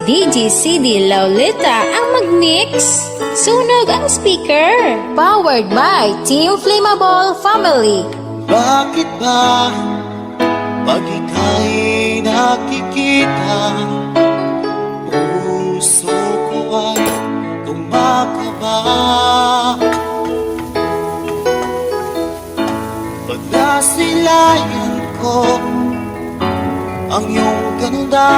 DJ CD Laulita ang mag-mix. Sunog ang speaker. Powered by Team Flammable Family. Bakit ba pag ika'y nakikita, puso ko ay kumakaba? Pag nasilayan ko ang iyong ganda,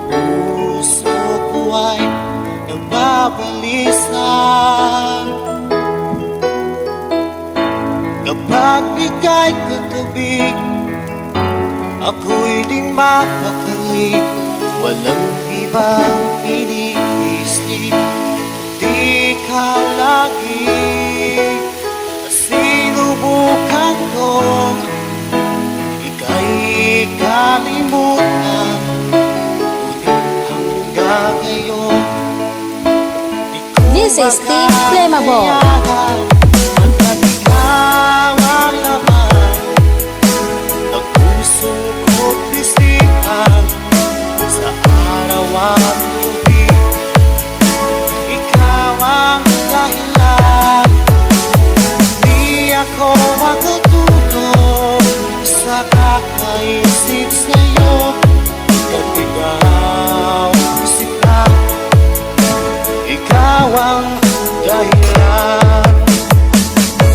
puso ko ay nababalisa. Kapag ika'y katabi, ako'y di mapakali. Walang ibang iniisip, di ka lagi. Sinubukan ko, ika'y kalimutan, ngunit hanggang ngayon di ko This is Team Flammable. Kakaisip sa'yo, at ikaw sila, ikaw ang dahilan.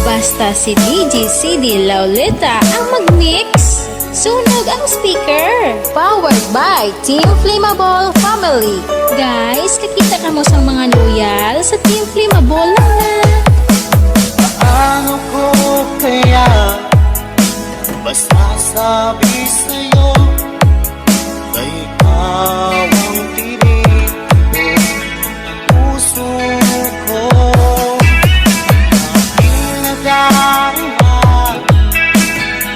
Basta si DJ CD Laulita ang mag-mix. Sunog ang speaker. Powered by Team Flammable Family. Guys, kakita ka mo sa mga loyal sa Team Flammable lang na. Paano ko kaya basta sabi sa'yo na ikaw ang tinig ng puso ko? Aking nadarama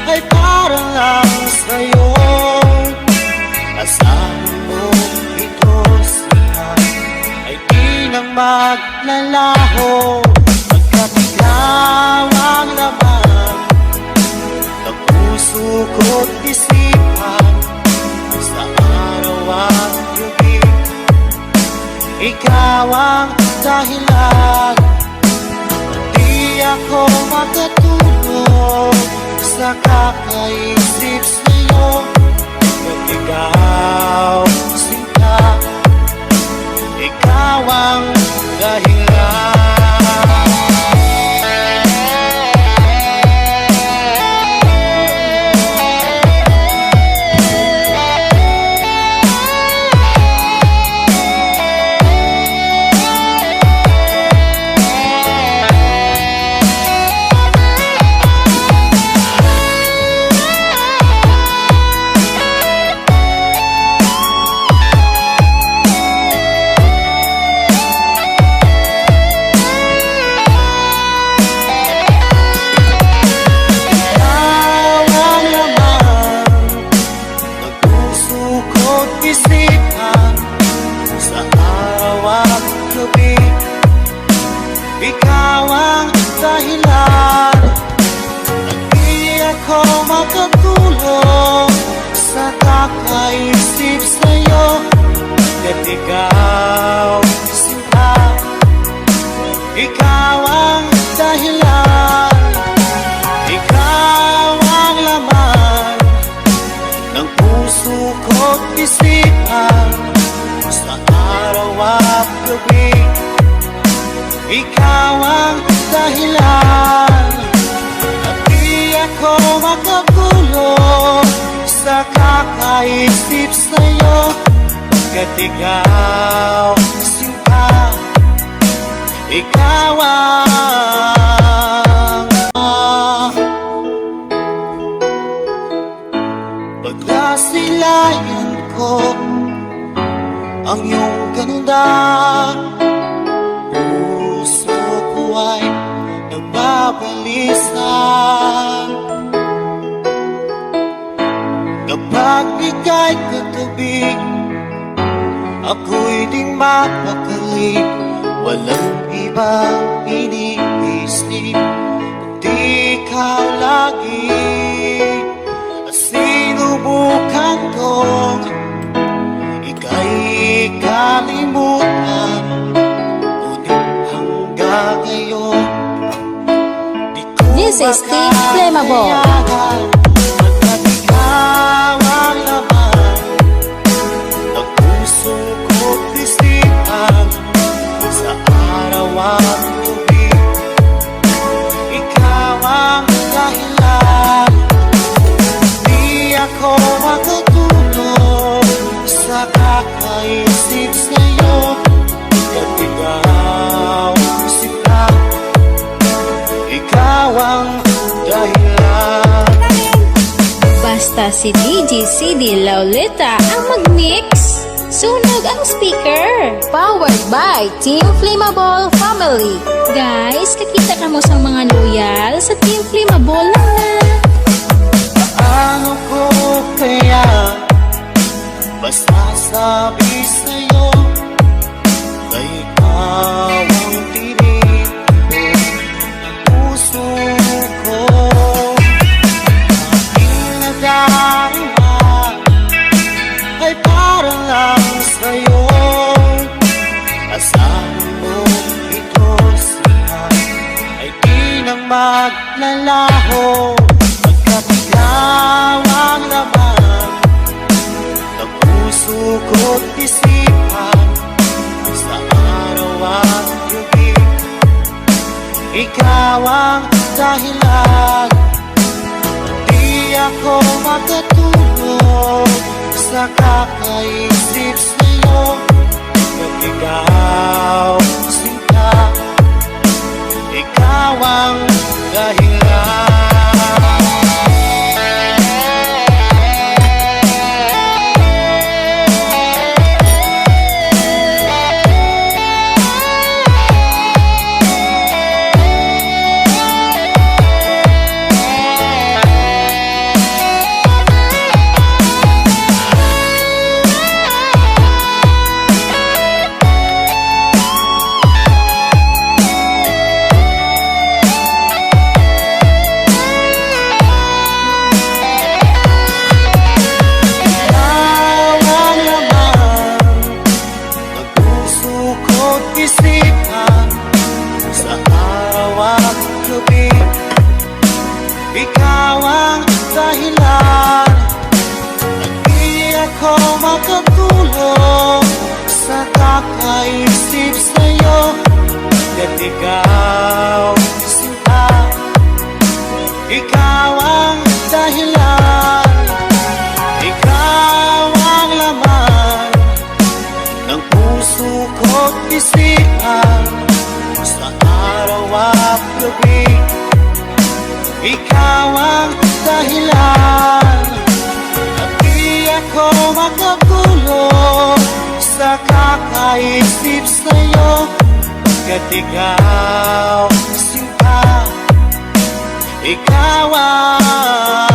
ay para lang sa'yo. Asahan mo ito siya ay di na maglalaho, pagkat ikaw ang laman ng puso ko't isipan sa araw at gabi. Ikaw ang dahilan, di ako makatulog sa kakaisip sa'yo. At ikaw, sinta, ikaw ang dahilan. Ikaw ang dahilan, at di ako makatulog sa kakaisip sa'yo. At ikaw, sinta, ikaw ang dahilan, ikaw ang laman ng puso ko't isipan sa araw at gabi. Ikaw ang dahilan, at di ako makatulog sa kakaisip sa'yo. Pagkat ikaw, sinta, ikaw ang pagkasilayan ko ang iyong ganda, ay nababalisa. Kapag ika'y katabi, ako'y di mapakali. Walang ibang iniisip, kundi ikaw lagi. Sinubukan kong ika'y This is Team Flammable. Pagkat ikaw ang laman ng puso ko't isipan, sa araw at gabi ikaw ang dahilan. Di ako makatulog sa kakaisip sa'yo, pagkat ikaw sila, ikaw ang dahilan. Basta si DJ CD Lauleta ang mag-mix. Sunog ang speaker. Powered by Team Flammable Family. Guys, kakita ka mo sa mga loyal sa Team Flammable lang na. Ano ko kaya masasabi sa'yo na ikaw ang tinig ng puso ko? Aking nadarama ay parang lang sa'yo. Asahan mo ito siya ay di nang maglalaho, pagkat ikaw ang laman ng puso ko't isipan, sa araw at gabi ikaw ang dahilan. Di ako makatulog sa kakaisip sa'yo, pagkat ikaw sinta, ikaw ang dahilan. Isipan sa araw at gabi ikaw ang dahilan. At di ako makatulog sa kakaisip sa'yo, at ikaw sinta, ikaw ang dahilan. Ikaw ang laman ng puso ko't isipan, sa araw at gabi ikaw ang dahilan. At di ako makatulog sa kakaisip sa'yo, pagkat ikaw sinta, ikaw ang